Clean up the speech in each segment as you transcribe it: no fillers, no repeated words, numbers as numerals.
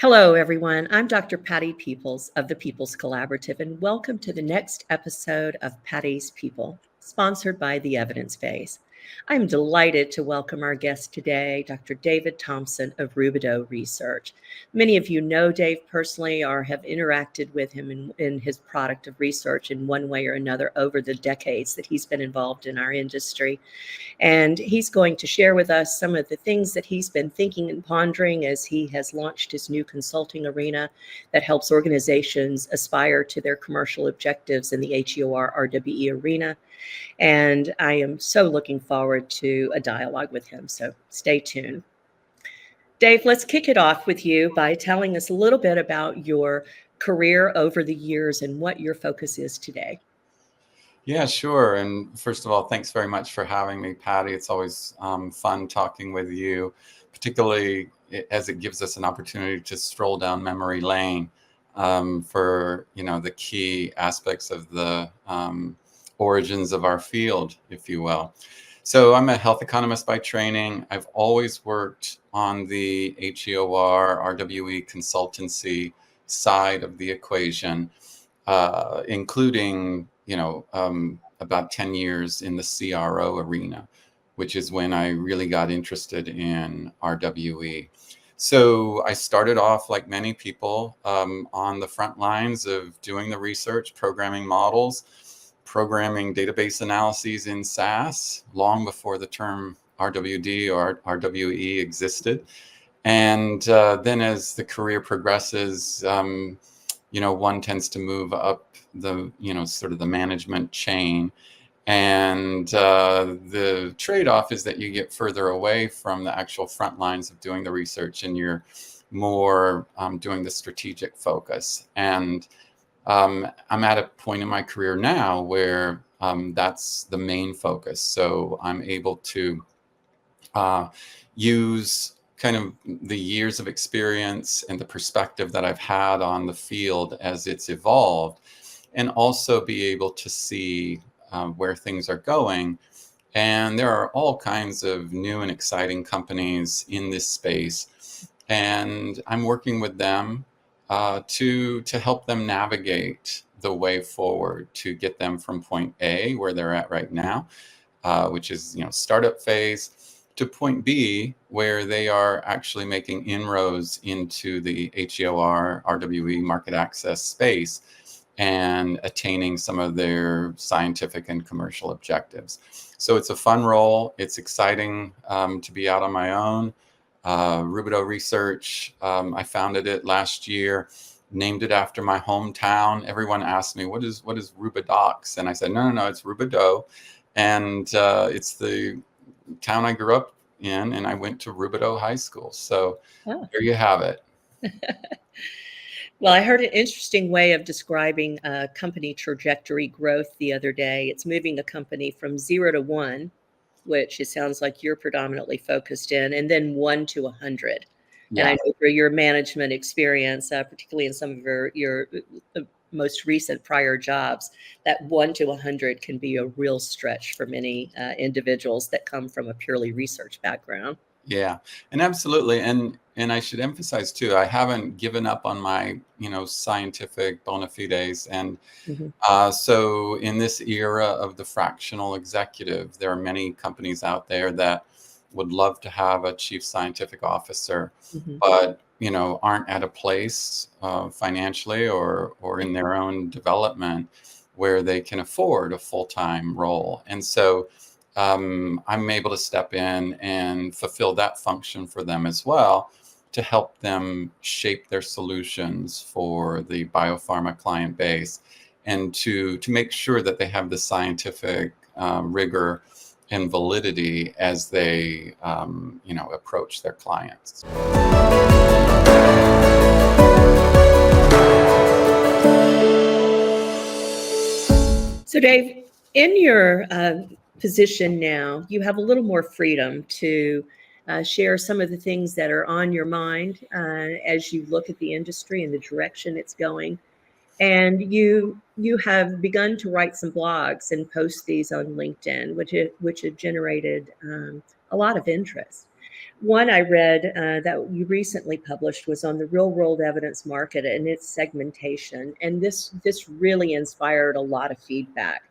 Hello, everyone. I'm Dr. Patti Peeples of the Peeples Collaborative, and welcome to the next episode of Patti's People, sponsored by the Evidence Base. I'm delighted to welcome our guest today, Dr. David Thompson of Rubidoux Research. Many of you know Dave personally or have interacted with him in his product of research in one way or another over the decades that he's been involved in our industry. And he's going to share with us some of the things that he's been thinking and pondering as he has launched his new consulting arena that helps organizations aspire to their commercial objectives in the HEOR RWE arena. And I am so looking forward to a dialogue with him. So stay tuned. Dave, let's kick it off with you by telling us a little bit about your career over the years and what your focus is today. Yeah, sure. And first of all, thanks very much for having me, Patti. It's always fun talking with you, particularly as it gives us an opportunity to stroll down memory lane for, the key aspects of the origins of our field, if you will. So I'm a health economist by training. I've always worked on the HEOR RWE consultancy side of the equation, including about 10 years in the CRO arena, which is when I really got interested in RWE. So I started off, like many people, on the front lines of doing the research, programming models, programming database analyses in SAS, long before the term RWD or RWE existed. And then as the career progresses, one tends to move up the, sort of the management chain. And the trade-off is that you get further away from the actual front lines of doing the research and you're more doing the strategic focus. And I'm at a point in my career now where that's the main focus. So I'm able to use kind of the years of experience and the perspective that I've had on the field as it's evolved, and also be able to see where things are going. And there are all kinds of new and exciting companies in this space. And I'm working with them to help them navigate the way forward to get them from point A, where they're at right now, which is, startup phase, to point B, where they are actually making inroads into the HEOR RWE market access space and attaining some of their scientific and commercial objectives. So it's a fun role. It's exciting to be out on my own. Rubidoux Research, I founded it last year, named it after my hometown. Everyone asked me, what is Rubidoux? And I said, no, it's Rubidoux. And it's the town I grew up in, and I went to Rubidoux High School. So There you have it. Well, I heard an interesting way of describing company trajectory growth the other day. It's moving a company from 0 to 1, which it sounds like you're predominantly focused in, and then 1 to 100. Yeah. And I know through your management experience, particularly in some of your most recent prior jobs, that 1 to 100 can be a real stretch for many individuals that come from a purely research background. Yeah, and absolutely. And I should emphasize too, I haven't given up on my, scientific bona fides. And so in this era of the fractional executive, there are many companies out there that would love to have a chief scientific officer, but, aren't at a place financially or in their own development where they can afford a full-time role. And so I'm able to step in and fulfill that function for them as well, to help them shape their solutions for the biopharma client base, and to make sure that they have the scientific rigor and validity as they approach their clients. So Dave, in your position now, you have a little more freedom to share some of the things that are on your mind as you look at the industry and the direction it's going. And you have begun to write some blogs and post these on LinkedIn, which have generated a lot of interest. One I read that you recently published was on the real-world evidence market and its segmentation, and this really inspired a lot of feedback.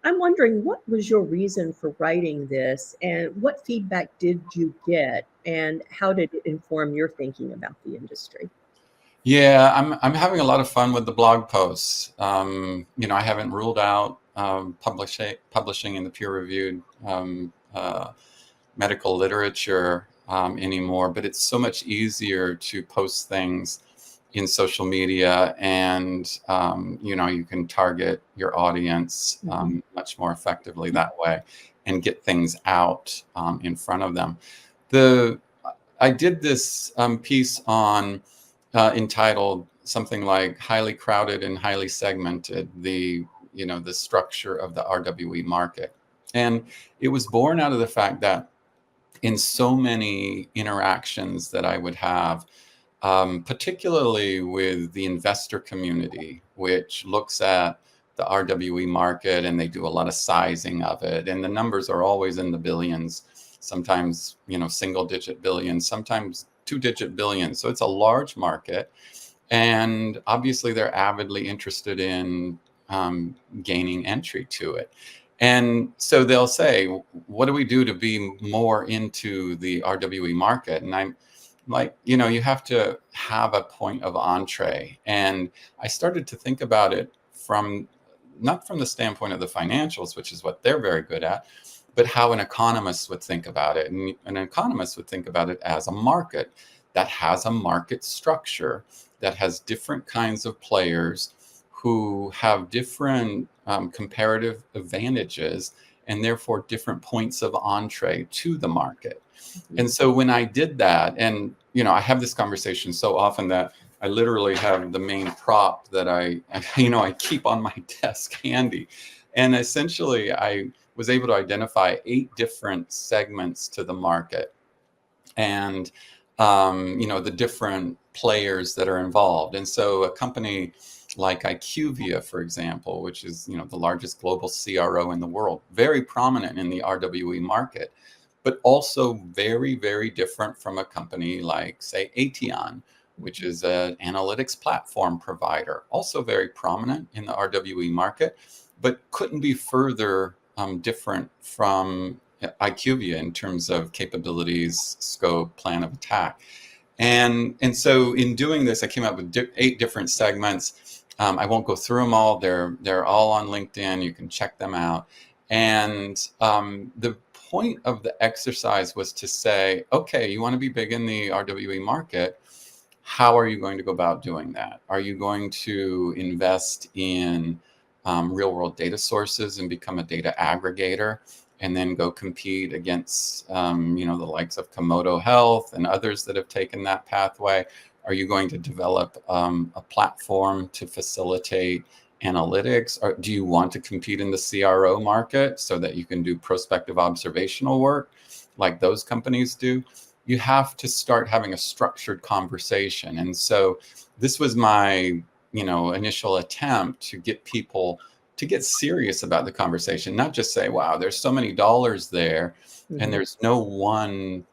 I'm wondering, what was your reason for writing this, and what feedback did you get, and how did it inform your thinking about the industry? Yeah, I'm having a lot of fun with the blog posts. I haven't ruled out publishing in the peer-reviewed medical literature anymore, but it's so much easier to post things in social media, and you can target your audience much more effectively that way, and get things out in front of them. I did this piece on entitled something like "Highly Crowded and Highly Segmented: the structure of the RWE market," and it was born out of the fact that in so many interactions that I would have, particularly with the investor community, which looks at the RWE market and they do a lot of sizing of it, and the numbers are always in the billions, sometimes single-digit billions, sometimes two-digit billions. So it's a large market, and obviously they're avidly interested in gaining entry to it. And so they'll say, what do we do to be more into the RWE market? And I'm like, you have to have a point of entree. And I started to think about it not from the standpoint of the financials, which is what they're very good at, but how an economist would think about it. And an economist would think about it as a market that has a market structure, that has different kinds of players who have different comparative advantages, and therefore different points of entree to the market. And so when I did that, and I have this conversation so often that I literally have the main prop that I keep on my desk handy. And essentially I was able to identify 8 different segments to the market, and the different players that are involved. And so a company like IQVIA, for example, which is the largest global CRO in the world, very prominent in the RWE market, but also very, very different from a company like, say, Aetion, which is an analytics platform provider, also very prominent in the RWE market, but couldn't be further different from IQVIA in terms of capabilities, scope, plan of attack. And so in doing this, I came up with 8 different segments. I won't go through them all. They're all on LinkedIn. You can check them out. And the point of the exercise was to say, okay, you want to be big in the RWE market. How are you going to go about doing that? Are you going to invest in real world data sources and become a data aggregator, and then go compete against the likes of Komodo Health and others that have taken that pathway? Are you going to develop a platform to facilitate analytics? Or do you want to compete in the CRO market so that you can do prospective observational work like those companies do? You have to start having a structured conversation. And so this was my initial attempt to get people to get serious about the conversation, not just say, wow, there's so many dollars there, and there's no one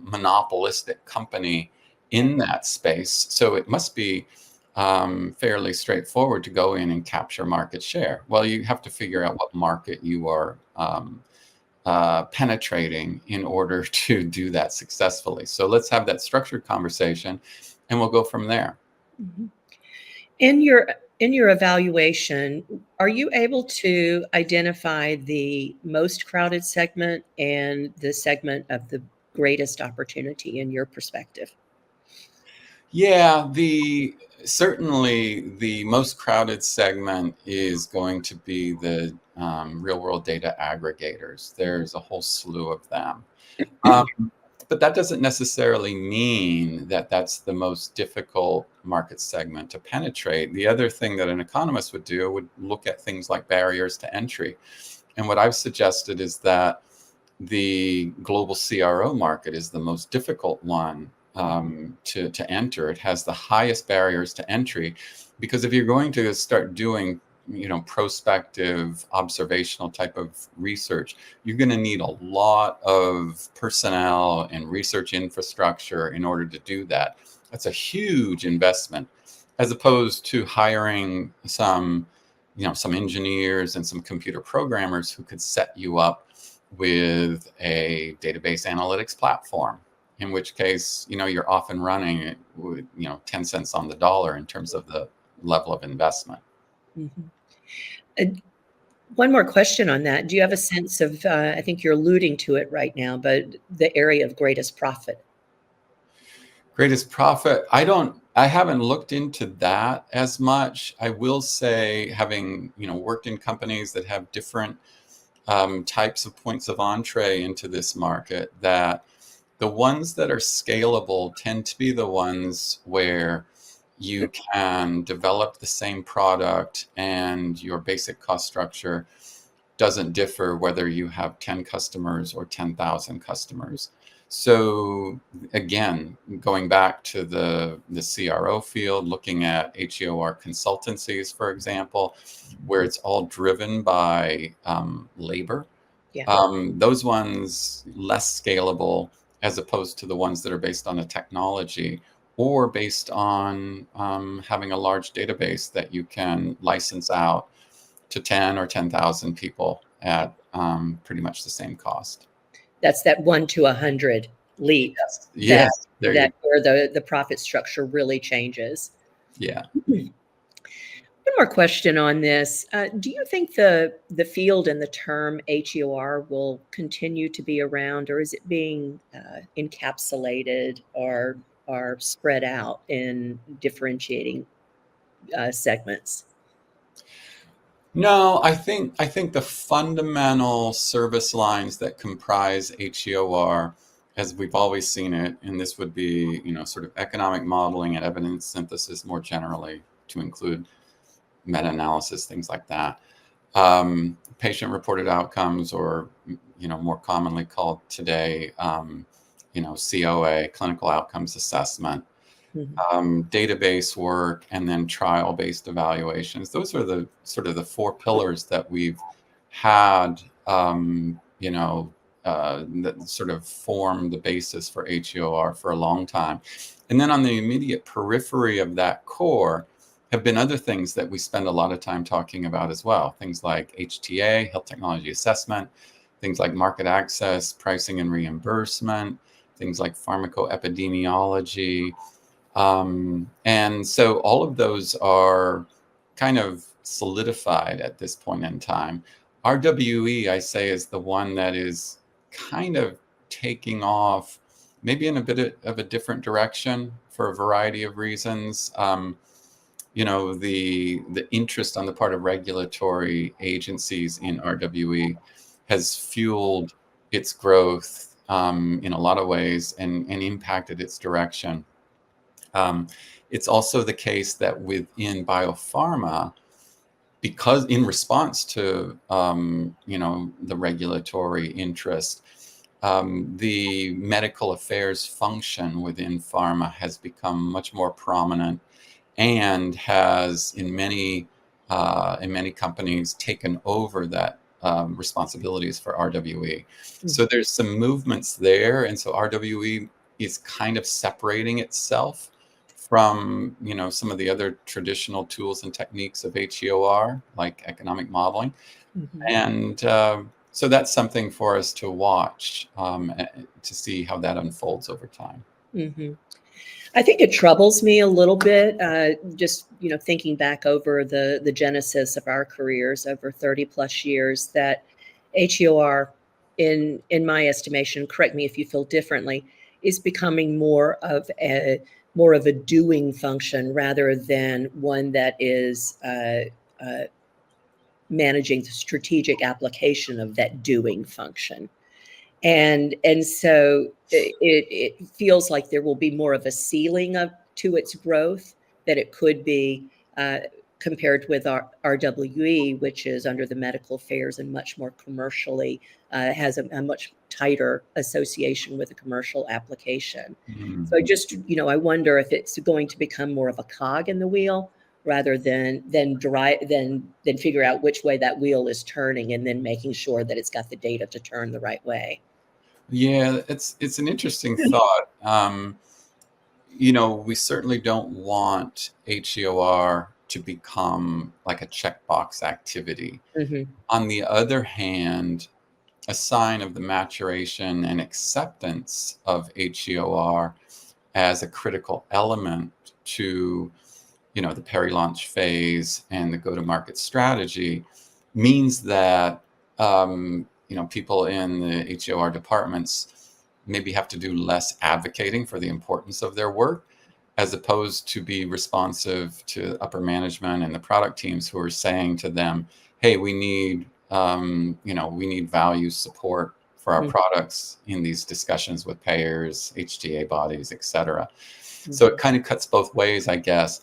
monopolistic company in that space, so it must be fairly straightforward to go in and capture market share. Well, you have to figure out what market you are penetrating in order to do that successfully. So let's have that structured conversation, and we'll go from there. In your evaluation, are you able to identify the most crowded segment and the segment of the greatest opportunity in your perspective? Yeah, certainly the most crowded segment is going to be the real world data aggregators. There's a whole slew of them. But that doesn't necessarily mean that that's the most difficult market segment to penetrate. The other thing that an economist would do would look at things like barriers to entry. And what I've suggested is that the global CRO market is the most difficult one to enter. It has the highest barriers to entry, because if you're going to start doing prospective observational type of research, you're going to need a lot of personnel and research infrastructure in order to do that. That's a huge investment, as opposed to hiring some engineers and some computer programmers who could set you up with a database analytics platform, in which case, you're off and running it with, 10 cents on the dollar in terms of the level of investment. Mm-hmm. One more question on that. Do you have a sense of, I think you're alluding to it right now, but the area of greatest profit? Greatest profit? I haven't looked into that as much. I will say, having, worked in companies that have different types of points of entree into this market, that the ones that are scalable tend to be the ones where you can develop the same product and your basic cost structure doesn't differ whether you have 10 customers or 10,000 customers. So again, going back to the CRO field, looking at HEOR consultancies, for example, where it's all driven by labor, those ones less scalable, as opposed to the ones that are based on a technology or based on having a large database that you can license out to 10 or 10,000 people at pretty much the same cost. That's that 1 to 100 leap. Yes. That where the profit structure really changes. Yeah. One more question on this. Do you think the field and the term HEOR will continue to be around, or is it being encapsulated or spread out in differentiating segments? No, I think the fundamental service lines that comprise HEOR, as we've always seen it, and this would be, sort of economic modeling and evidence synthesis more generally, to include meta-analysis, things like that. Patient-reported outcomes, or, more commonly called today, COA, clinical outcomes assessment. Mm-hmm. Database work, and then trial-based evaluations. Those are the sort of the four pillars that we've had, that sort of form the basis for HEOR for a long time. And then on the immediate periphery of that core have been other things that we spend a lot of time talking about as well. Things like HTA, health technology assessment, things like market access, pricing and reimbursement, things like pharmacoepidemiology. And so all of those are kind of solidified at this point in time. RWE, I say, is the one that is kind of taking off, maybe in a bit of a different direction for a variety of reasons. The interest on the part of regulatory agencies in RWE has fueled its growth in a lot of ways and impacted its direction. It's also the case that within biopharma, because in response to the regulatory interest, the medical affairs function within pharma has become much more prominent, and has in many companies taken over that responsibilities for RWE. Mm-hmm. So there's some movements there, and so RWE is kind of separating itself from some of the other traditional tools and techniques of HEOR, like economic modeling. Mm-hmm. And so that's something for us to watch, to see how that unfolds over time. Mm-hmm. I think it troubles me a little bit, just thinking back over the genesis of our careers over 30 plus years, that HEOR, in my estimation, correct me if you feel differently, is becoming more of a doing function rather than one that is managing the strategic application of that doing function. And so it feels like there will be more of a ceiling to its growth that it could be compared with our RWE, which is under the medical affairs and much more commercially, has a much tighter association with a commercial application. Mm-hmm. So I just, I wonder if it's going to become more of a cog in the wheel, rather than figure out which way that wheel is turning and then making sure that it's got the data to turn the right way. Yeah, it's an interesting thought. We certainly don't want HEOR to become like a checkbox activity. Mm-hmm. On the other hand, a sign of the maturation and acceptance of HEOR as a critical element to, the peri-launch phase and the go-to-market strategy means that, people in the HEOR departments maybe have to do less advocating for the importance of their work, as opposed to be responsive to upper management and the product teams who are saying to them, hey, we need value support for our products in these discussions with payers, HTA bodies, et cetera. So it kind of cuts both ways, I guess.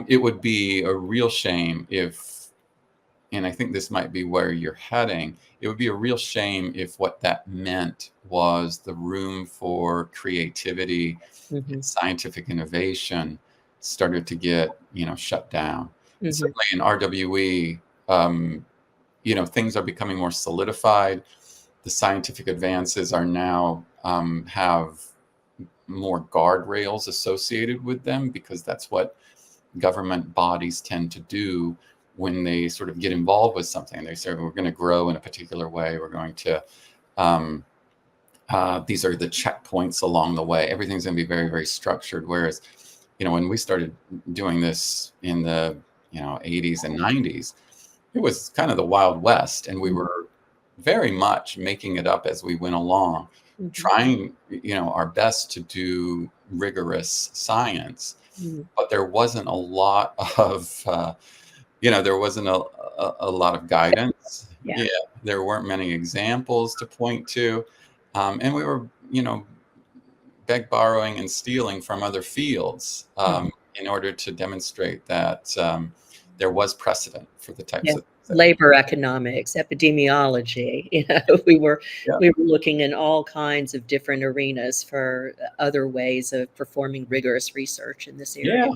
It would be a real shame if, and I think this might be where you're heading, it would be a real shame if what that meant was the room for creativity and scientific innovation started to get, shut down. Certainly in RWE, things are becoming more solidified. The scientific advances are now have more guardrails associated with them, because that's what government bodies tend to do when they sort of get involved with something. They say, we're going to grow in a particular way. We're going to, these are the checkpoints along the way. Everything's going to be very, very structured. Whereas, when we started doing this in the, 80s and 90s, it was kind of the Wild West, and we were very much making it up as we went along, trying, our best to do rigorous science. But there wasn't a lot of, there wasn't a lot of guidance. Yeah. There weren't many examples to point to. And we were, borrowing and stealing from other fields in order to demonstrate that there was precedent for the types of labor economics, epidemiology. We were looking in all kinds of different arenas for other ways of performing rigorous research in this area. Yeah,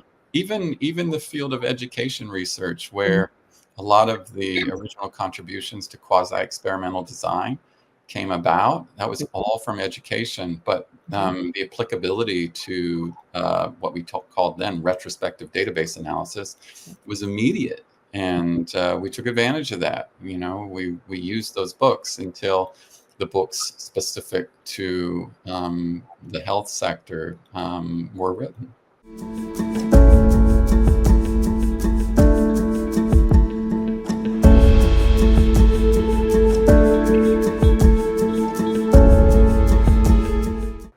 even the field of education research, where a lot of the original contributions to quasi-experimental design came about. That was all from education, but the applicability to what we called then retrospective database analysis was immediate. And we took advantage of that. We used those books until the books specific to the health sector were written.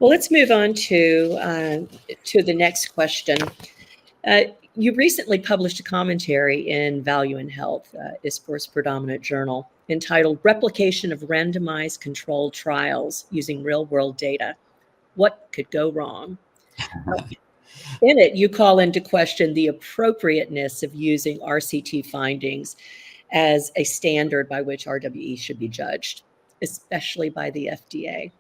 Well, let's move on to the next question. You recently published a commentary in Value in Health, ISPOR's predominant journal, entitled Replication of Randomized Controlled Trials Using Real-World Data. What could go wrong? In it, you call into question the appropriateness of using RCT findings as a standard by which RWE should be judged, especially by the FDA.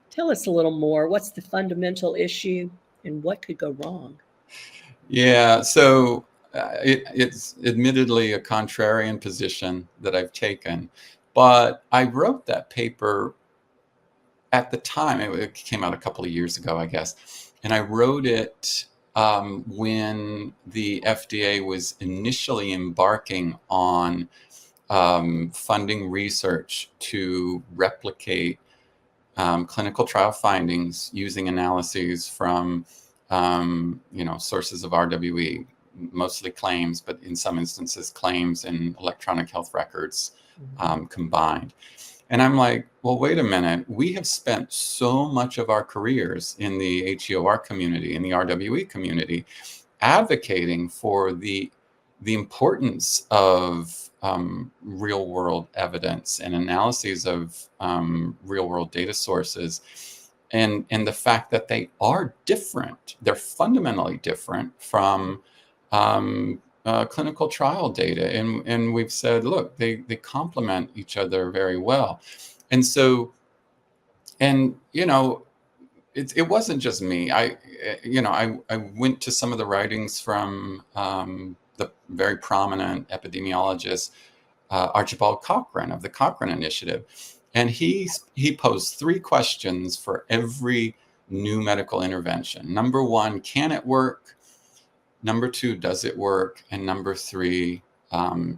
Tell us a little more. What's the fundamental issue and what could go wrong? Yeah, so it's admittedly a contrarian position that I've taken, but I wrote that paper at the time. It came out a couple of years ago, I guess, and I wrote it when the FDA was initially embarking on funding research to replicate clinical trial findings using analyses from sources of RWE, mostly claims, but in some instances claims and electronic health records combined. And I'm like, well, wait a minute. We have spent so much of our careers in the HEOR community, in the RWE community, advocating for the importance of real-world evidence and analyses of real-world data sources, and the fact that they are different. They're fundamentally different from clinical trial data. And we've said, look, they complement each other very well. And so, it wasn't just me. I went to some of the writings from the very prominent epidemiologist, Archibald Cochrane of the Cochrane Initiative. And he posed 3 questions for every new medical intervention. Number 1, can it work? Number 2, does it work? And number 3,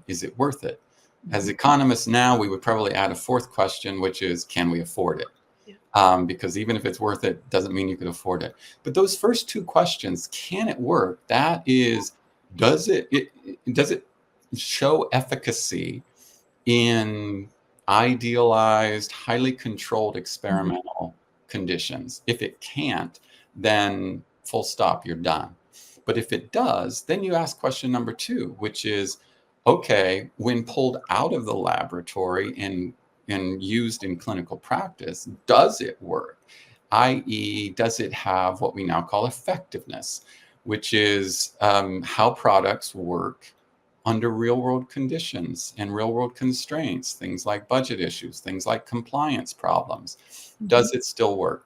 is it worth it? As economists now, we would probably add a 4th question, which is, can we afford it? Because even if it's worth it, doesn't mean you could afford it. But those first 2 questions, can it work? That is, does it show efficacy in idealized, highly controlled experimental conditions? If it can't, then full stop, you're done. But if it does, then you ask question number 2, which is, okay, when pulled out of the laboratory and used in clinical practice, does it work? i.e., does it have what we now call effectiveness, which is how products work under real-world conditions and real-world constraints, things like budget issues, things like compliance problems. Does it still work?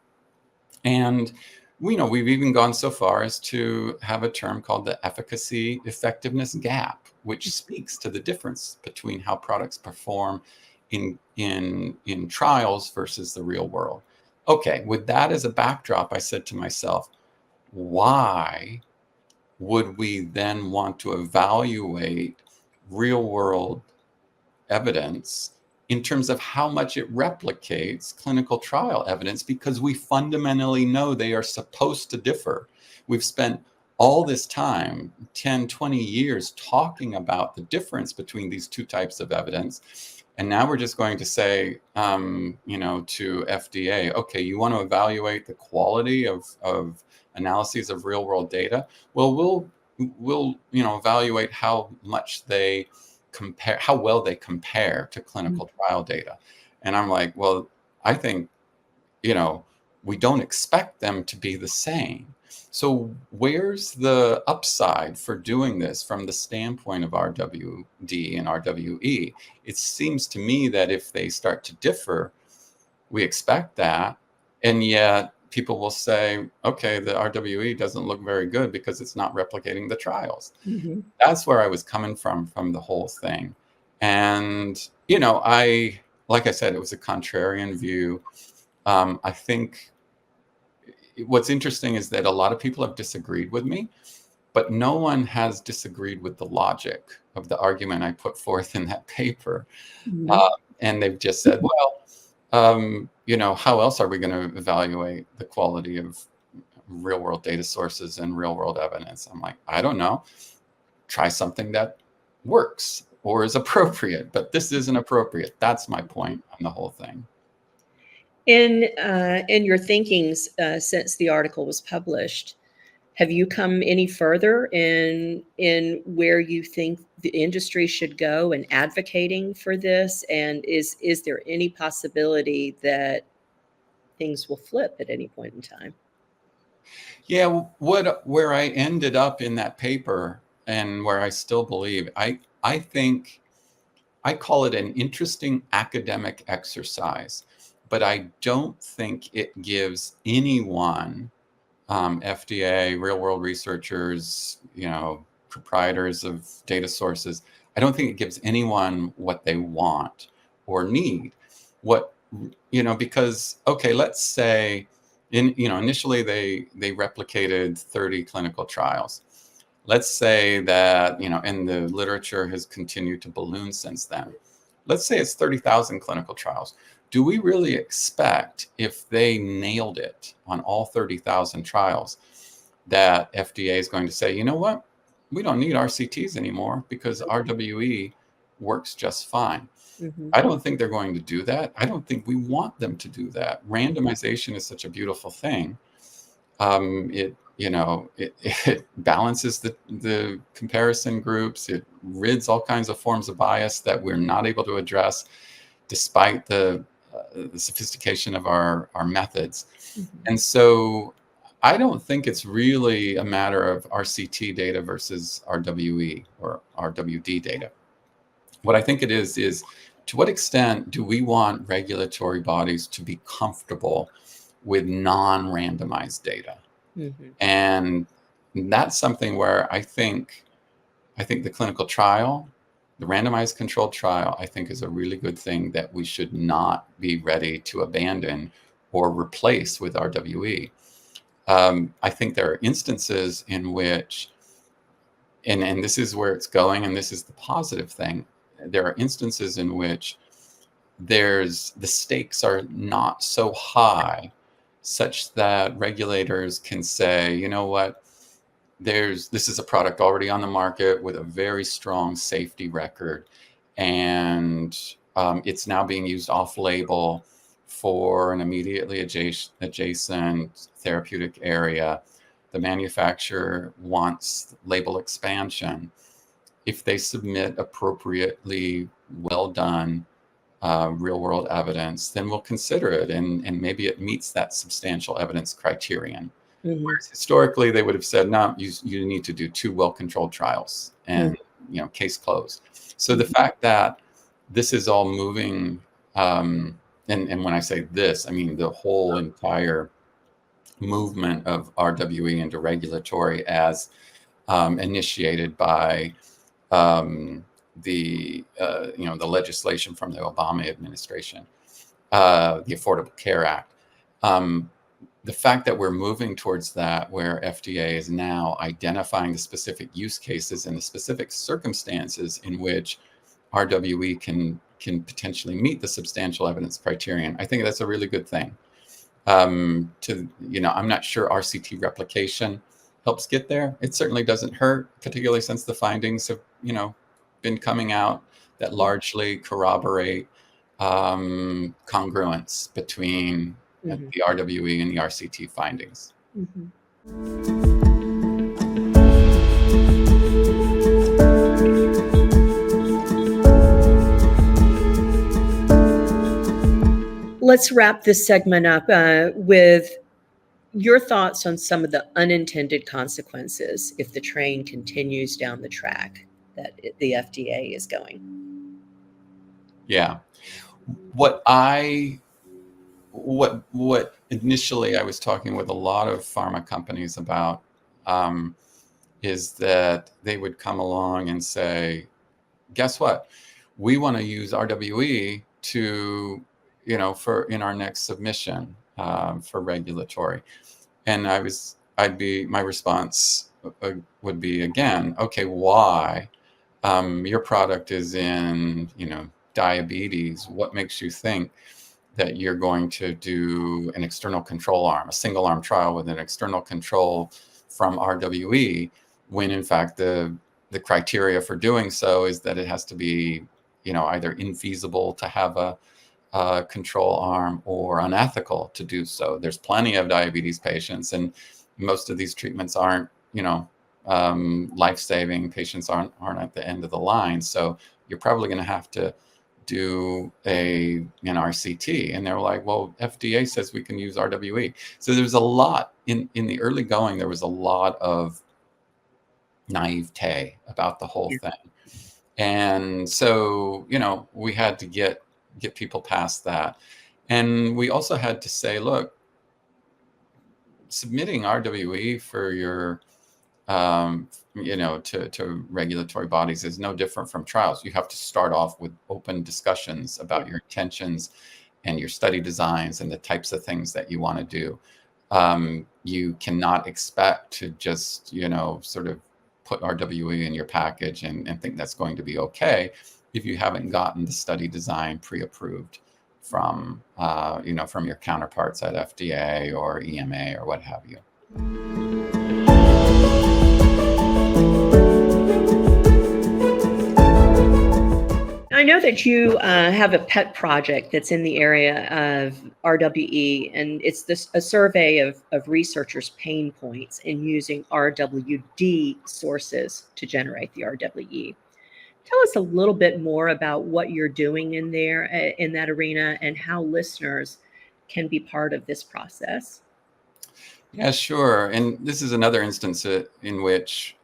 And we've even gone so far as to have a term called the efficacy effectiveness gap, which speaks to the difference between how products perform in trials versus the real world. Okay, with that as a backdrop, I said to myself, why would we then want to evaluate real world evidence in terms of how much it replicates clinical trial evidence? Because we fundamentally know they are supposed to differ. We've spent all this time, 10, 20 years, talking about the difference between these 2 types of evidence. And now we're just going to say, to FDA, okay, you want to evaluate the quality of analyses of real world data? Well, we'll evaluate how much they compare, how well they compare to clinical trial data. And I'm like, well, I think, we don't expect them to be the same. So where's the upside for doing this from the standpoint of RWD and RWE? It seems to me that if they start to differ, we expect that. And yet people will say, okay, the RWE doesn't look very good because it's not replicating the trials. That's where I was coming from the whole thing. And, like I said, it was a contrarian view. I think what's interesting is that a lot of people have disagreed with me, but no one has disagreed with the logic of the argument I put forth in that paper. And they've just said, well, how else are we going to evaluate the quality of real world data sources and real world evidence? I'm like, I don't know. Try something that works or is appropriate, but this isn't appropriate. That's my point on the whole thing. In your thinkings since the article was published, have you come any further in where you think the industry should go in advocating for this? And is there any possibility that things will flip at any point in time? Yeah, where I ended up in that paper and where I still believe, I think I call it an interesting academic exercise, but I don't think it gives anyone, FDA, real world researchers, proprietors of data sources, I don't think it gives anyone what they want or need. Because, okay, let's say initially they replicated 30 clinical trials. Let's say that, and the literature has continued to balloon since then. Let's say it's 30,000 clinical trials. Do we really expect, if they nailed it on all 30,000 trials, that FDA is going to say, you know what, we don't need RCTs anymore because RWE works just fine? I don't think they're going to do that. I don't think we want them to do that. Randomization is such a beautiful thing. It balances the comparison groups. It rids all kinds of forms of bias that we're not able to address despite the sophistication of our methods. And so I don't think it's really a matter of RCT data versus RWE or RWD data. What I think it is to what extent do we want regulatory bodies to be comfortable with non-randomized data? And that's something where I think I think the clinical trial, the randomized controlled trial, I think is a really good thing that we should not be ready to abandon or replace with RWE. I think there are instances in which, and this is where it's going, and this is the positive thing, there are instances in which the stakes are not so high such that regulators can say, you know what, this is a product already on the market with a very strong safety record, and it's now being used off-label for an immediately adjacent therapeutic area. The manufacturer wants label expansion. If they submit appropriately well done real-world evidence, then we'll consider it, and maybe it meets that substantial evidence criterion. Mhm. Whereas historically, they would have said, no, you need to do 2 well-controlled trials, and case closed. So the fact that this is all moving, and when I say this, I mean the whole entire movement of RWE into regulatory as initiated by the legislation from the Obama administration, the Affordable Care Act. The fact that we're moving towards that, where FDA is now identifying the specific use cases and the specific circumstances in which RWE can potentially meet the substantial evidence criterion, I think that's a really good thing. I'm not sure RCT replication helps get there. It certainly doesn't hurt, particularly since the findings have, been coming out that largely corroborate congruence between the RWE and the RCT findings. Let's wrap this segment up with your thoughts on some of the unintended consequences if the train continues down the track that the FDA is going. Yeah. What initially I was talking with a lot of pharma companies about is that they would come along and say, guess what? We want to use RWE to, in our next submission for regulatory. And my response would be, again, okay, why? Your product is in, diabetes. What makes you think that you're going to do an external control arm, a single arm trial with an external control from RWE, when in fact the criteria for doing so is that it has to be, either infeasible to have a control arm or unethical to do so. There's plenty of diabetes patients, and most of these treatments aren't, life-saving. Patients aren't at the end of the line. So you're probably going to have to do an RCT. And they're like, well, FDA says we can use RWE. So there's a lot in the early going, there was a lot of naivete about the whole thing. And so, we had to get people past that. And we also had to say, look, submitting RWE for your, to regulatory bodies is no different from trials. You have to start off with open discussions about your intentions and your study designs and the types of things that you want to do. You cannot expect to just, sort of put RWE in your package and think that's going to be okay if you haven't gotten the study design pre-approved from, from your counterparts at FDA or EMA or what have you. I know that you have a pet project that's in the area of RWE, and it's a survey of researchers' pain points in using RWD sources to generate the RWE. Tell us a little bit more about what you're doing in there, in that arena, and how listeners can be part of this process. Yeah, sure. And this is another instance in which,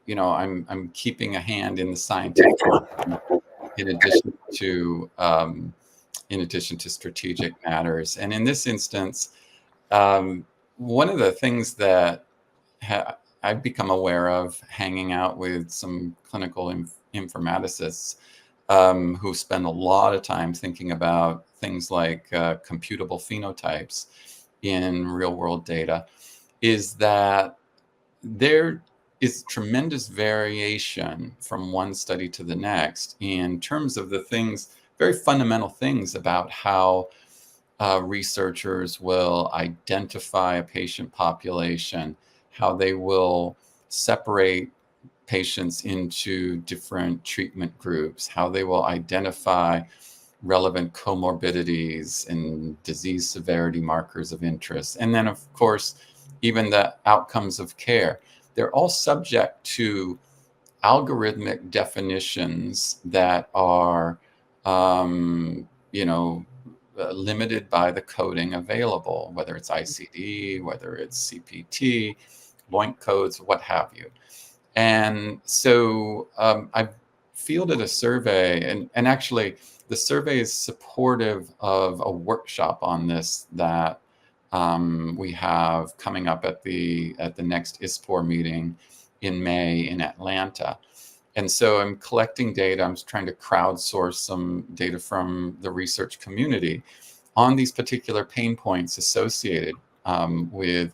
I'm keeping a hand in the scientific in addition to strategic matters. And in this instance, one of the things that I've become aware of hanging out with some clinical informaticists who spend a lot of time thinking about things like computable phenotypes in real world data, is that there is tremendous variation from one study to the next in terms of the things, very fundamental things about how researchers will identify a patient population, how they will separate patients into different treatment groups, how they will identify relevant comorbidities and disease severity markers of interest. And then, of course, even the outcomes of care. They're all subject to algorithmic definitions that are, limited by the coding available, whether it's ICD, whether it's CPT, LOINC codes, what have you. And so I've fielded a survey, and actually the survey is supportive of a workshop on this that we have coming up at the next ISPOR meeting in May in Atlanta. And so I'm collecting data. I'm trying to crowdsource some data from the research community on these particular pain points associated with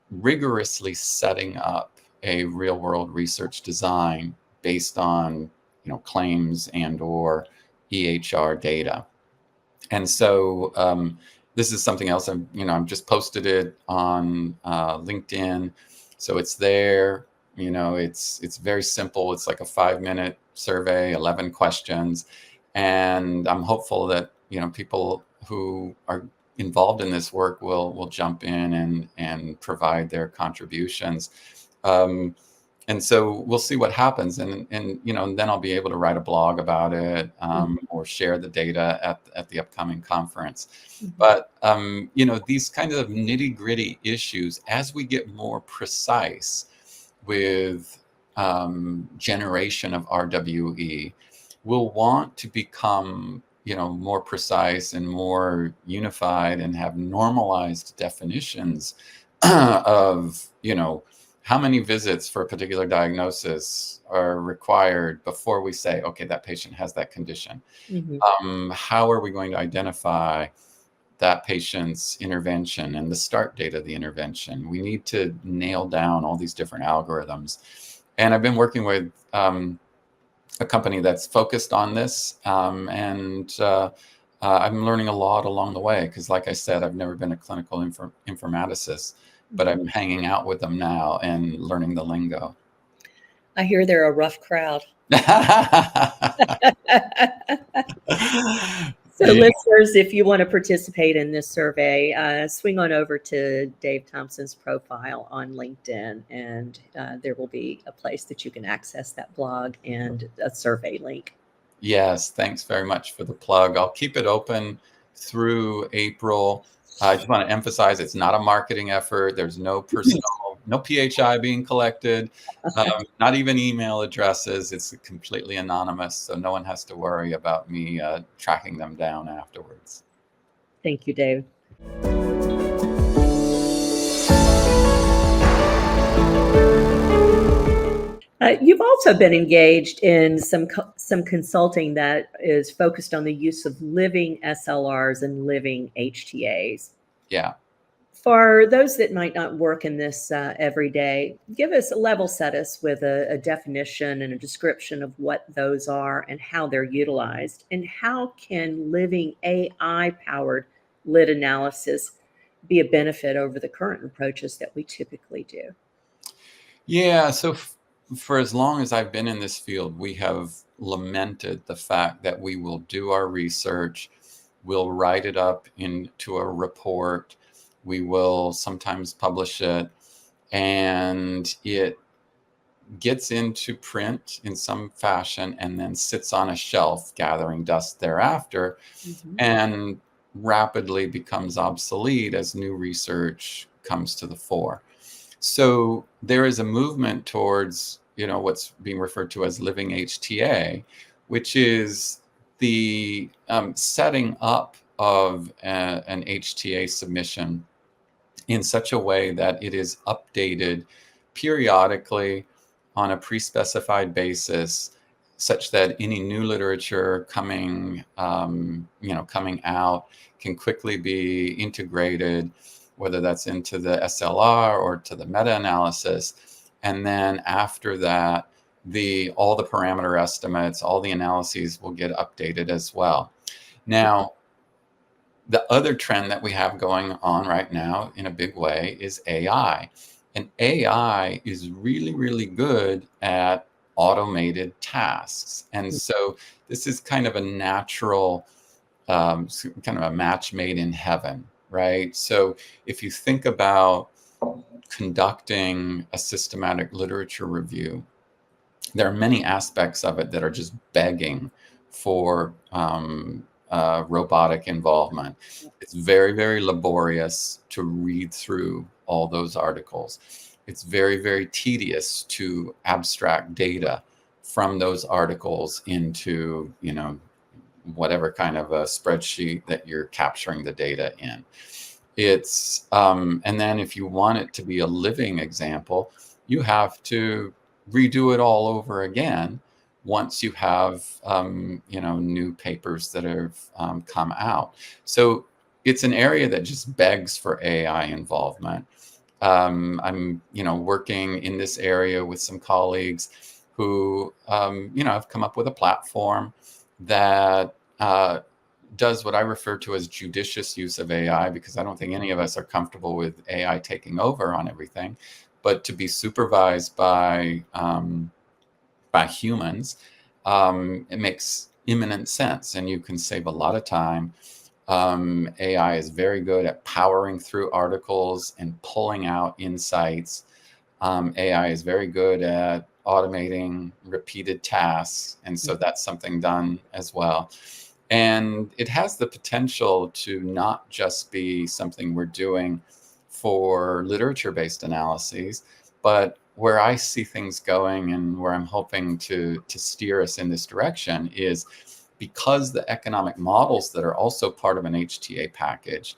rigorously setting up a real world research design based on claims and or EHR data. And so this is something else. I've just posted it on LinkedIn, so it's there. It's very simple. It's like a 5-minute survey, 11 questions, and I'm hopeful that people who are involved in this work will jump in and provide their contributions. And so we'll see what happens, and then I'll be able to write a blog about it or share the data at the upcoming conference. But these kind of nitty-gritty issues, as we get more precise with generation of RWE, we'll want to become more precise and more unified and have normalized definitions of how many visits for a particular diagnosis are required before we say, okay, that patient has that condition. How are we going to identify that patient's intervention and the start date of the intervention? We need to nail down all these different algorithms. And I've been working with a company that's focused on this. I'm learning a lot along the way because, like I said, I've never been a clinical informaticist, but I'm hanging out with them now and learning the lingo. I hear they're a rough crowd. So listeners, if you want to participate in this survey, swing on over to Dave Thompson's profile on LinkedIn, and there will be a place that you can access that blog and a survey link. Yes, thanks very much for the plug. I'll keep it open through April. I just want to emphasize it's not a marketing effort. There's no personal, no PHI being collected, not even email addresses. It's completely anonymous, so no one has to worry about me tracking them down afterwards. Thank you, Dave. You've also been engaged in some consulting that is focused on the use of living SLRs and living HTAs. Yeah. For those that might not work in this every day, set us with a definition and a description of what those are and how they're utilized, and how can living AI-powered lit analysis be a benefit over the current approaches that we typically do? Yeah, so for as long as I've been in this field, we have lamented the fact that we will do our research, we'll write it up into a report, we will sometimes publish it, and it gets into print in some fashion and then sits on a shelf gathering dust thereafter, and rapidly becomes obsolete as new research comes to the fore. So there is a movement towards, what's being referred to as living HTA, which is the setting up of an HTA submission in such a way that it is updated periodically on a pre-specified basis, such that any new literature coming out can quickly be integrated, whether that's into the SLR or to the meta-analysis. And then after that, all the parameter estimates, all the analyses will get updated as well. Now, the other trend that we have going on right now in a big way is AI. And AI is really, really good at automated tasks. And so this is kind of a natural, kind of a match made in heaven, right? So if you think about conducting a systematic literature review, there are many aspects of it that are just begging for robotic involvement. It's very, very laborious to read through all those articles. It's very, very tedious to abstract data from those articles into, whatever kind of a spreadsheet that you're capturing the data in. It's and then if you want it to be a living example, you have to redo it all over again once you have new papers that have come out. So it's an area that just begs for AI involvement. I'm working in this area with some colleagues who have come up with a platform that does what I refer to as judicious use of AI, because I don't think any of us are comfortable with AI taking over on everything, but to be supervised by humans, it makes imminent sense, and you can save a lot of time. AI is very good at powering through articles and pulling out insights. AI is very good at automating repeated tasks, and so that's something done as well. And it has the potential to not just be something we're doing for literature-based analyses, but where I see things going and where I'm hoping to steer us in this direction is because the economic models that are also part of an HTA package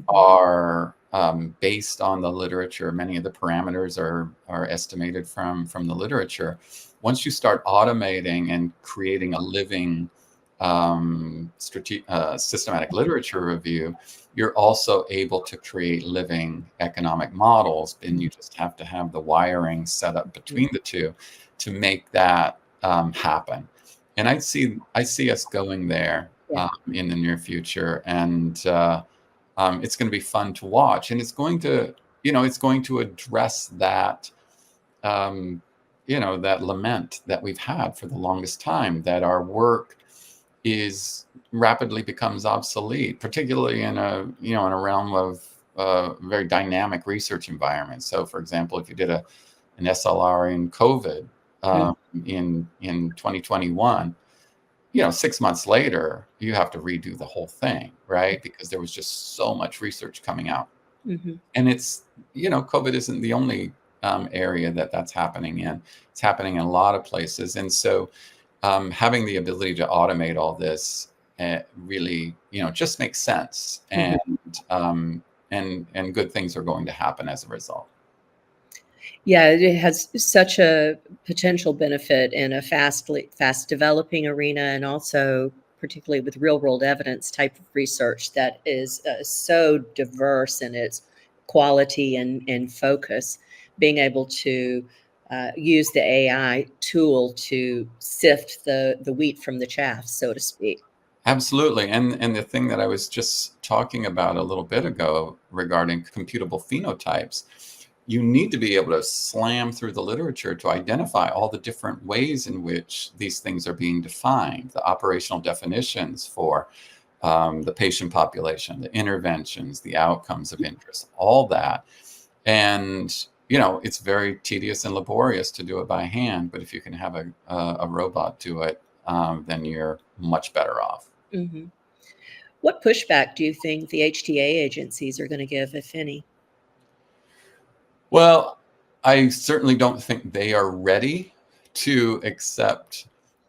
are based on the literature. Many of the parameters are estimated from the literature. Once you start automating and creating a living systematic literature review, you're also able to create living economic models, and you just have to have the wiring set up between the two to make that happen. And I see us going there in the near future, and it's going to be fun to watch, and it's going to address that that lament that we've had for the longest time, that our work rapidly becomes obsolete, particularly in a realm of very dynamic research environment. So, for example, if you did an SLR in COVID in 2021, 6 months later, you have to redo the whole thing, right? Because there was just so much research coming out. And it's, COVID isn't the only area that's happening in. It's happening in a lot of places. And so having the ability to automate all this really, just makes sense. And good things are going to happen as a result. Yeah, it has such a potential benefit in a fast developing arena, and also particularly with real world evidence type of research that is so diverse in its quality and focus. Being able to use the AI tool to sift the wheat from the chaff, so to speak. Absolutely. And the thing that I was just talking about a little bit ago regarding computable phenotypes, you need to be able to slam through the literature to identify all the different ways in which these things are being defined, the operational definitions for the patient population, the interventions, the outcomes of interest, all that. And it's very tedious and laborious to do it by hand, but if you can have a robot do it, then you're much better off. What pushback do you think the HTA agencies are going to give, if any? Well, I certainly don't think they are ready to accept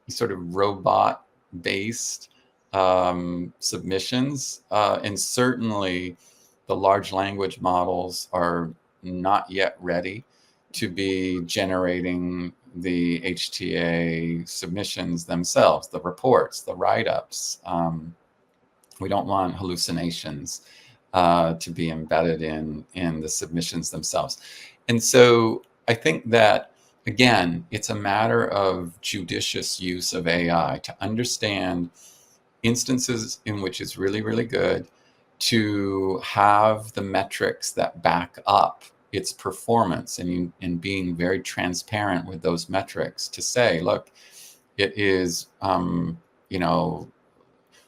sort of robot-based submissions, and certainly the large language models are not yet ready to be generating the HTA submissions themselves, the reports, the write-ups. We don't want hallucinations to be embedded in the submissions themselves. And so I think that, again, it's a matter of judicious use of AI to understand instances in which it's really, really good, to have the metrics that back up its performance, and being very transparent with those metrics to say, look, it is,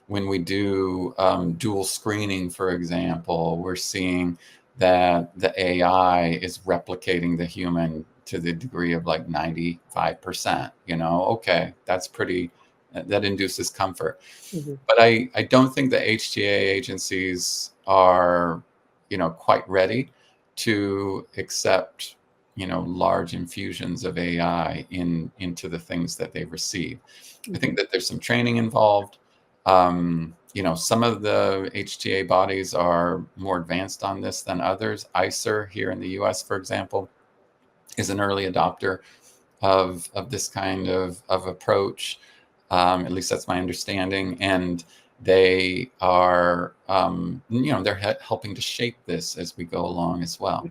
when we do dual screening, for example, we're seeing that the AI is replicating the human to the degree of like 95%. Okay, that's pretty, that induces comfort. Mm-hmm. But I don't think the HTA agencies are, quite ready to accept, large infusions of AI into the things that they receive. Mm-hmm. I think that there's some training involved. Some of the HTA bodies are more advanced on this than others. ISPOR here in the US, for example, is an early adopter of this kind of approach. At least that's my understanding. And they are, they're helping to shape this as we go along as well.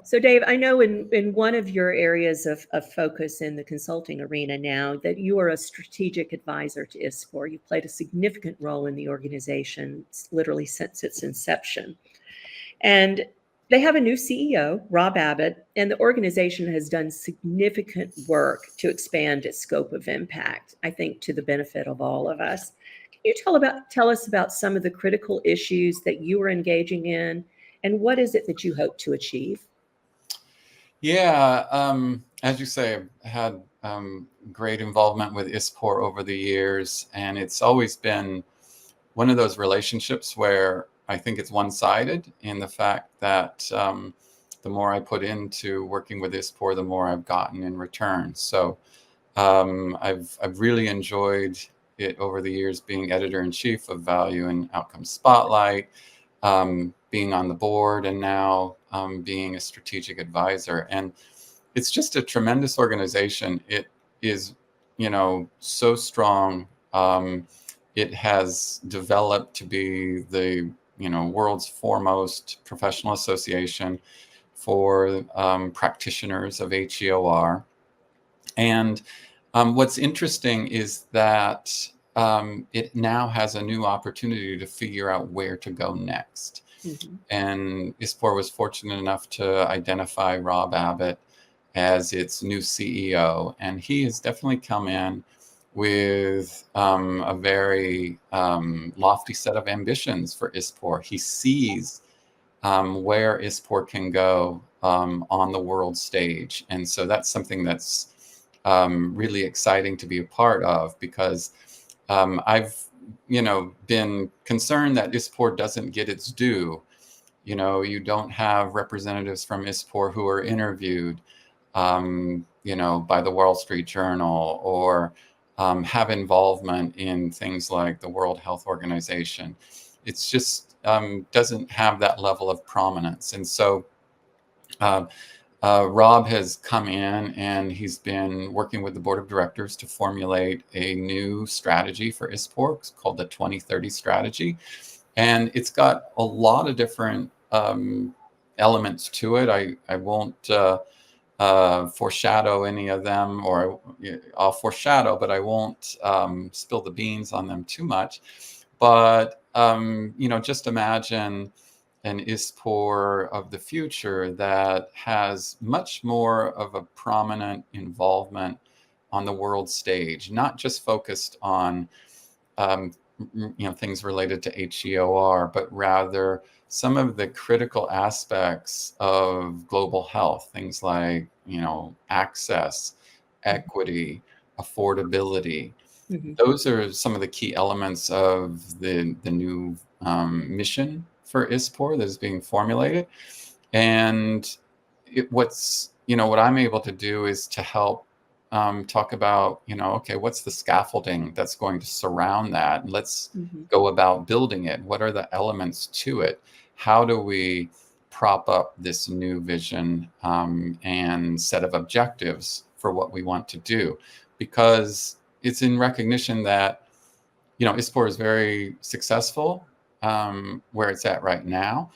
So, Dave, I know in one of your areas of focus in the consulting arena now that you are a strategic advisor to ISPOR. You've played a significant role in the organization literally since its inception. And they have a new CEO, Rob Abbott, and the organization has done significant work to expand its scope of impact, I think, to the benefit of all of us. Can you tell us about some of the critical issues that you are engaging in, and what is it that you hope to achieve? Yeah, as you say, I've had great involvement with ISPOR over the years, and it's always been one of those relationships where I think it's one-sided in the fact that the more I put into working with ISPOR, the more I've gotten in return. So I've really enjoyed it over the years, being editor-in-chief of Value and Outcome Spotlight, being on the board, and now being a strategic advisor. And it's just a tremendous organization. It is, so strong. It has developed to be the, world's foremost professional association for practitioners of HEOR. And what's interesting is that it now has a new opportunity to figure out where to go next. Mm-hmm. And ISPOR was fortunate enough to identify Rob Abbott as its new CEO. And he has definitely come in with a very lofty set of ambitions for ISPOR. He sees where ISPOR can go on the world stage. And so that's something that's really exciting to be a part of, because I've been concerned that ISPOR doesn't get its due. You don't have representatives from ISPOR who are interviewed, by the Wall Street Journal, or have involvement in things like the World Health Organization. It's just doesn't have that level of prominence. And so Rob has come in and he's been working with the board of directors to formulate a new strategy for ISPOR. It's called the 2030 strategy. And it's got a lot of different elements to it. I won't foreshadow any of them, or I'll foreshadow, but I won't spill the beans on them too much. But, just imagine an ISPOR of the future that has much more of a prominent involvement on the world stage, not just focused on, things related to HEOR, but rather some of the critical aspects of global health, things like, access, equity, affordability. Mm-hmm. Those are some of the key elements of the new mission for ISPOR that is being formulated. And what I'm able to do is to help talk about, okay, what's the scaffolding that's going to surround that? And let's go about building it. What are the elements to it? How do we prop up this new vision and set of objectives for what we want to do? Because it's in recognition that, ISPOR is very successful where it's at right now,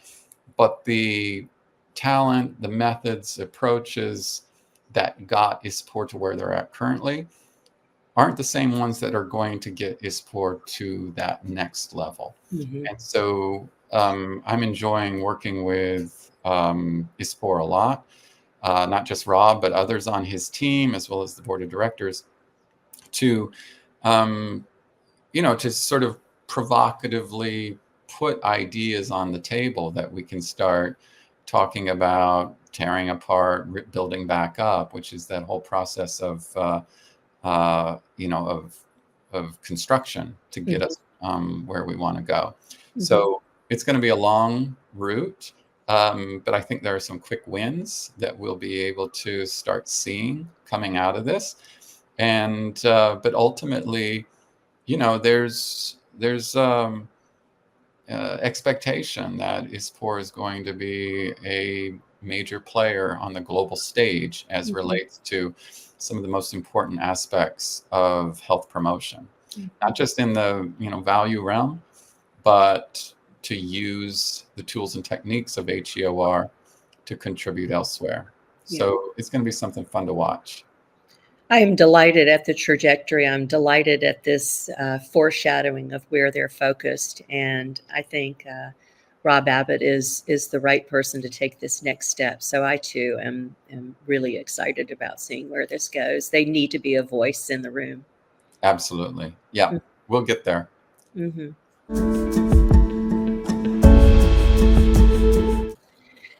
but the talent, the methods, approaches that got ISPOR to where they're at currently aren't the same ones that are going to get ISPOR to that next level. And so I'm enjoying working with ISPOR a lot, not just Rob, but others on his team, as well as the board of directors, to, to sort of provocatively put ideas on the table that we can start talking about tearing apart, building back up, which is that whole process of, of construction to get us where we want to go. So it's going to be a long route, but I think there are some quick wins that we'll be able to start seeing coming out of this. And but ultimately, there's expectation that ISPOR is going to be a major player on the global stage as relates to some of the most important aspects of health promotion, not just in the value realm, but to use the tools and techniques of HEOR to contribute elsewhere. So it's going to be something fun to watch. I am delighted at the trajectory. I'm delighted at this foreshadowing of where they're focused. And I think Rob Abbott is the right person to take this next step. So I, too, am really excited about seeing where this goes. They need to be a voice in the room. Absolutely. Yeah, we'll get there.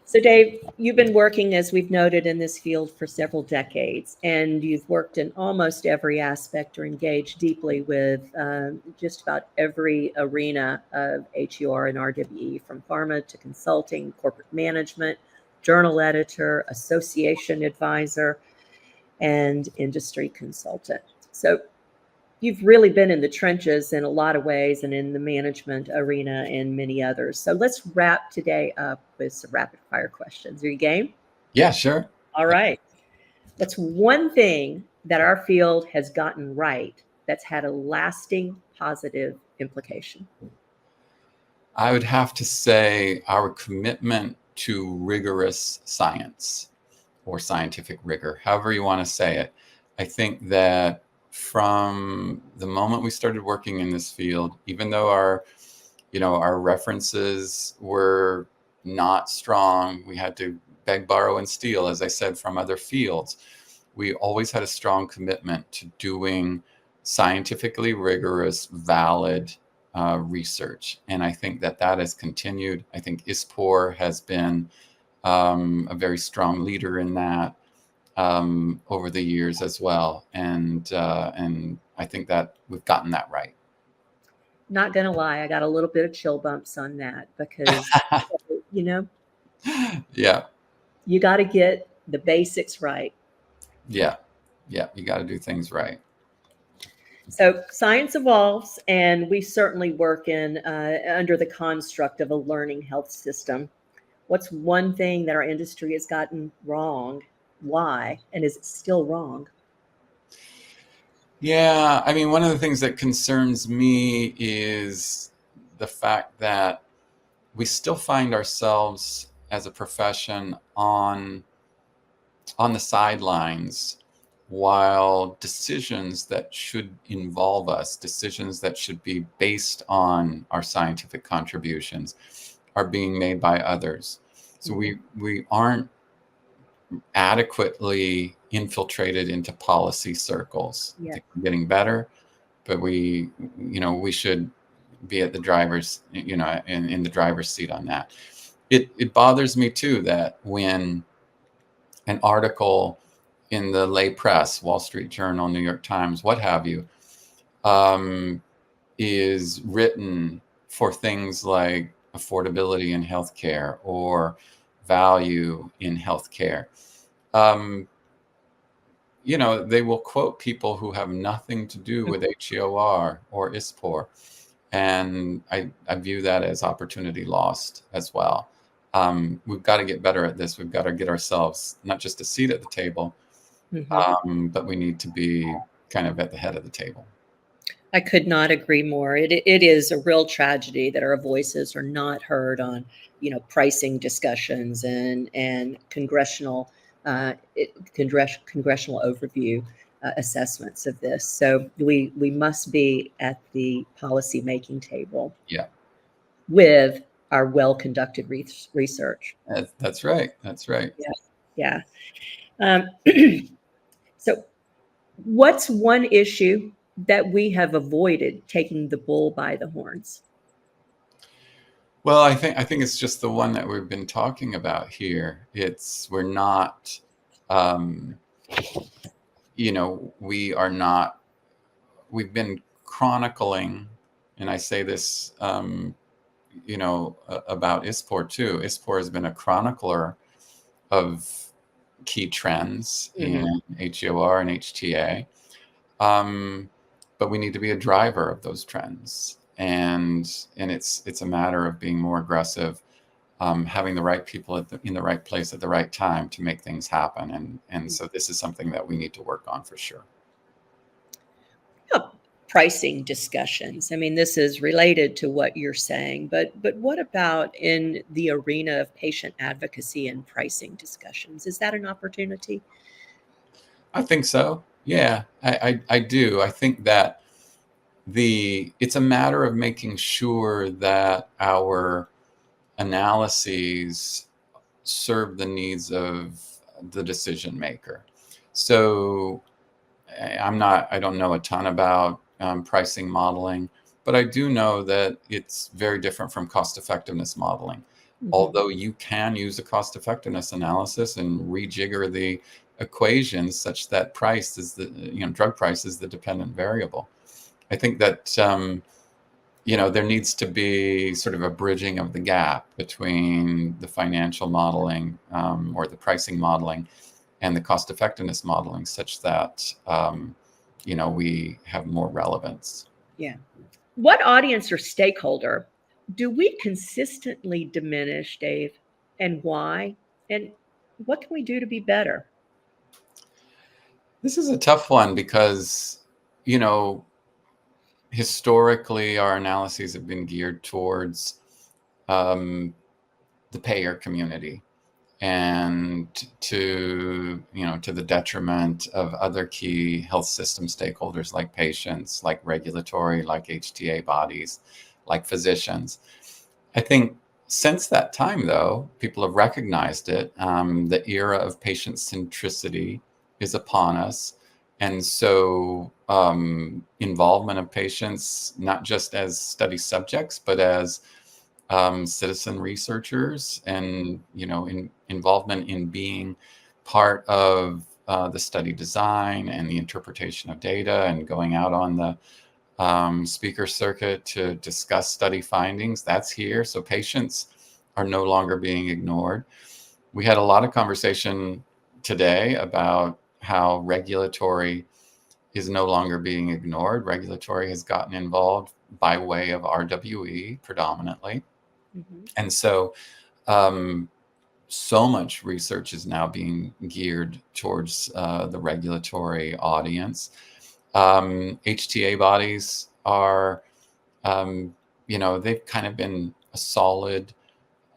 So, Dave, you've been working, as we've noted, in this field for several decades, and you've worked in almost every aspect or engaged deeply with just about every arena of HEOR and RWE, from pharma to consulting, corporate management, journal editor, association advisor, and industry consultant. So you've really been in the trenches in a lot of ways and in the management arena and many others. So let's wrap today up with some rapid fire questions. Are you game? Yeah, sure. All right. What's one thing that our field has gotten right that's had a lasting positive implication? I would have to say our commitment to rigorous science or scientific rigor, however you want to say it. I think that from the moment we started working in this field, even though our references were not strong, we had to beg, borrow, and steal, as I said, from other fields. We always had a strong commitment to doing scientifically rigorous, valid research. And I think that has continued. I think ISPOR has been a very strong leader in that over the years as well. And I think that we've gotten that right. Not going to lie, I got a little bit of chill bumps on that because, Yeah. You got to get the basics right. Yeah. You got to do things right. So science evolves, and we certainly work in under the construct of a learning health system. What's one thing that our industry has gotten wrong? Why? And is it still wrong? Yeah, I mean, one of the things that concerns me is the fact that we still find ourselves as a profession on the sidelines, while decisions that should involve us, decisions that should be based on our scientific contributions, are being made by others. So we aren't adequately infiltrated into policy circles. Yeah. I think we're getting better, but we should be at the driver's, in the driver's seat on that. It bothers me too that when an article in the lay press, Wall Street Journal, New York Times, what have you, is written for things like affordability in healthcare or value in healthcare, they will quote people who have nothing to do with HEOR or ISPOR. And I view that as opportunity lost as well. We've got to get better at this. We've got to get ourselves not just a seat at the table, but we need to be kind of at the head of the table. I could not agree more. It is a real tragedy that our voices are not heard on, pricing discussions and congressional overview assessments of this. So we must be at the policy making table. Yeah. With our well-conducted research. That's right. That's right. Yeah. So what's one issue that we have avoided taking the bull by the horns? Well, I think it's just the one that we've been talking about here. We're not, we've been chronicling, and I say this, about ISPOR too. ISPOR has been a chronicler of key trends in HEOR and HTA. But we need to be a driver of those trends. And it's a matter of being more aggressive, having the right people in the right place at the right time to make things happen. And so this is something that we need to work on for sure. Pricing discussions. I mean, this is related to what you're saying, but what about in the arena of patient advocacy and pricing discussions? Is that an opportunity? I think so. Yeah, I do. I think that it's a matter of making sure that our analyses serve the needs of the decision maker. So I don't know a ton about pricing modeling, but I do know that it's very different from cost effectiveness modeling. Although you can use a cost effectiveness analysis and rejigger the equations such that price is drug price is the dependent variable. I think that there needs to be sort of a bridging of the gap between the financial modeling or the pricing modeling and the cost effectiveness modeling, such that we have more relevance. Yeah. What audience or stakeholder do we consistently diminish, Dave, and why? And what can we do to be better? This is a tough one because, historically our analyses have been geared towards the payer community, and to the detriment of other key health system stakeholders like patients, like regulatory, like HTA bodies, like physicians. I think since that time, though, people have recognized it. The era of patient centricity is upon us. And so involvement of patients, not just as study subjects, but as citizen researchers, and involvement in being part of the study design and the interpretation of data, and going out on the speaker circuit to discuss study findings. That's here. So patients are no longer being ignored. We had a lot of conversation today about how regulatory is no longer being ignored. Regulatory has gotten involved by way of RWE predominantly. And so so much research is now being geared towards the regulatory audience. HTA bodies are, they've kind of been a solid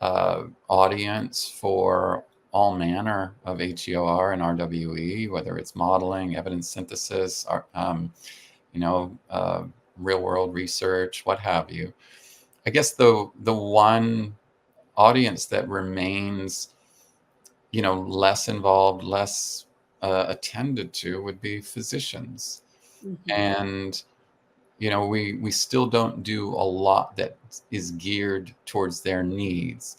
audience for all manner of HEOR and RWE, whether it's modeling, evidence synthesis, real world research, what have you. I guess the one audience that remains, less involved, less attended to would be physicians. And, we still don't do a lot that is geared towards their needs.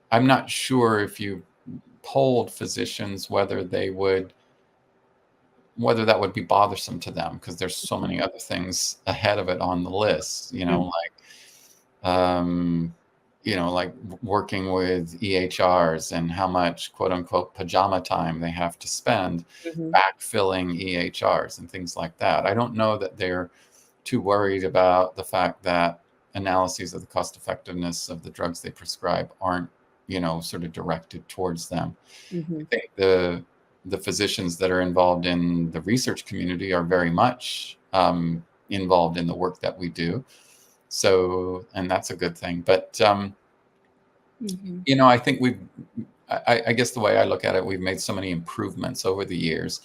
I'm not sure if you polled physicians whether that would be bothersome to them, because there's so many other things ahead of it on the list, like like working with EHRs and how much quote unquote pajama time they have to spend backfilling EHRs and things like that. I don't know that they're too worried about the fact that analyses of the cost effectiveness of the drugs they prescribe aren't, sort of directed towards them. I think the physicians that are involved in the research community are very much involved in the work that we do. So, and that's a good thing. But, I think I guess the way I look at it, we've made so many improvements over the years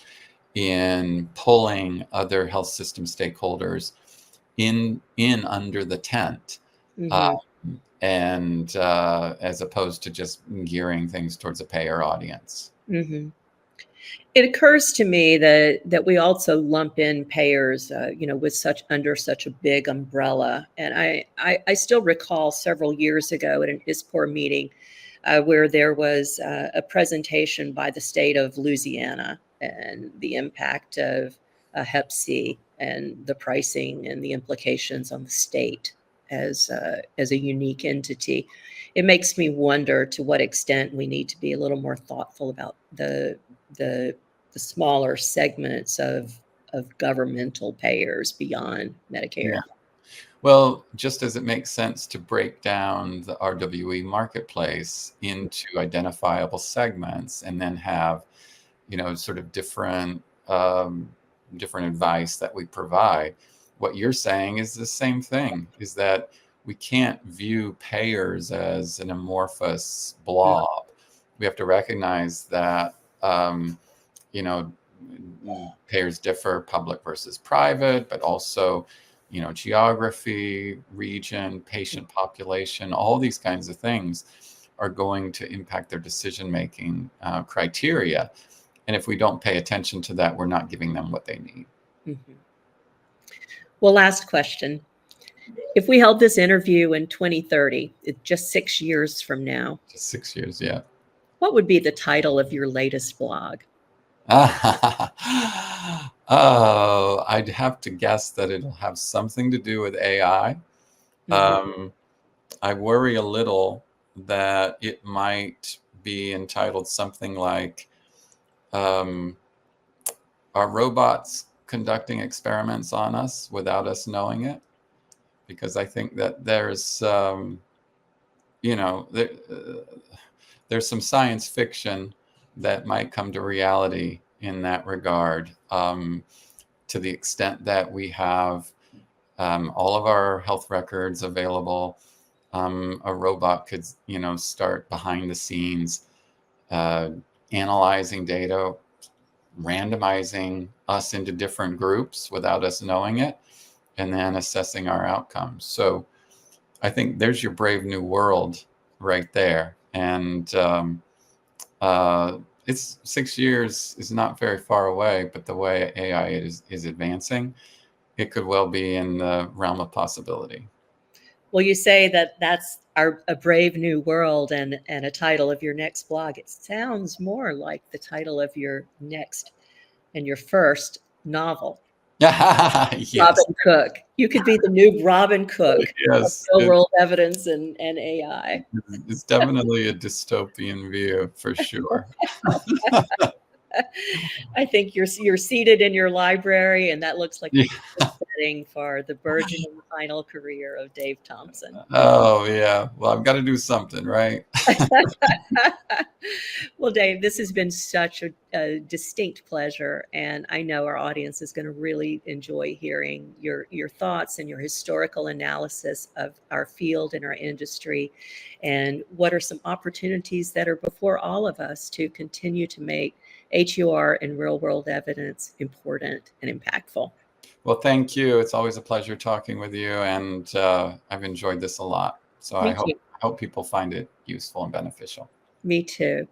in pulling other health system stakeholders in under the tent. And as opposed to just gearing things towards a payer audience. It occurs to me that we also lump in payers, with under such a big umbrella. And I still recall several years ago at an ISPOR meeting where there was a presentation by the state of Louisiana and the impact of Hep C and the pricing and the implications on the state as a unique entity. It makes me wonder to what extent we need to be a little more thoughtful about the smaller segments of governmental payers beyond Medicare. Yeah. Well, just as it makes sense to break down the RWE marketplace into identifiable segments and then have, sort of different advice that we provide. What you're saying is the same thing, is that we can't view payers as an amorphous blob. We have to recognize that, payers differ, public versus private, but also, geography, region, patient population, all these kinds of things are going to impact their decision-making criteria. And if we don't pay attention to that, we're not giving them what they need. Well, last question. If we held this interview in 2030, just 6 years from now. Just 6 years, yeah. What would be the title of your latest blog? Oh, I'd have to guess that it'll have something to do with AI. I worry a little that it might be entitled something like, are robots conducting experiments on us without us knowing it? Because I think that there's, there's some science fiction that might come to reality in that regard, to the extent that we have all of our health records available. A robot could, start behind the scenes, analyzing data, randomizing us into different groups without us knowing it, and then assessing our outcomes. So I think there's your brave new world right there. And it's 6 years is not very far away, but the way AI is advancing, it could well be in the realm of possibility. Well, you say that that's a brave new world and a title of your next blog. It sounds more like the title of your next and your first novel. Yes. Robin Cook. You could be the new Robin Cook. Yes. Real world evidence and AI. It's definitely a dystopian view for sure. I think you're seated in your library, and that looks like a good setting for the burgeoning final career of Dave Thompson. Oh, yeah. Well, I've got to do something, right? Well, Dave, this has been such a distinct pleasure, and I know our audience is going to really enjoy hearing your thoughts and your historical analysis of our field and our industry, and what are some opportunities that are before all of us to continue to make HEOR and real-world evidence important and impactful. Well, thank you. It's always a pleasure talking with you, and I've enjoyed this a lot. So I hope people find it useful and beneficial. Me too.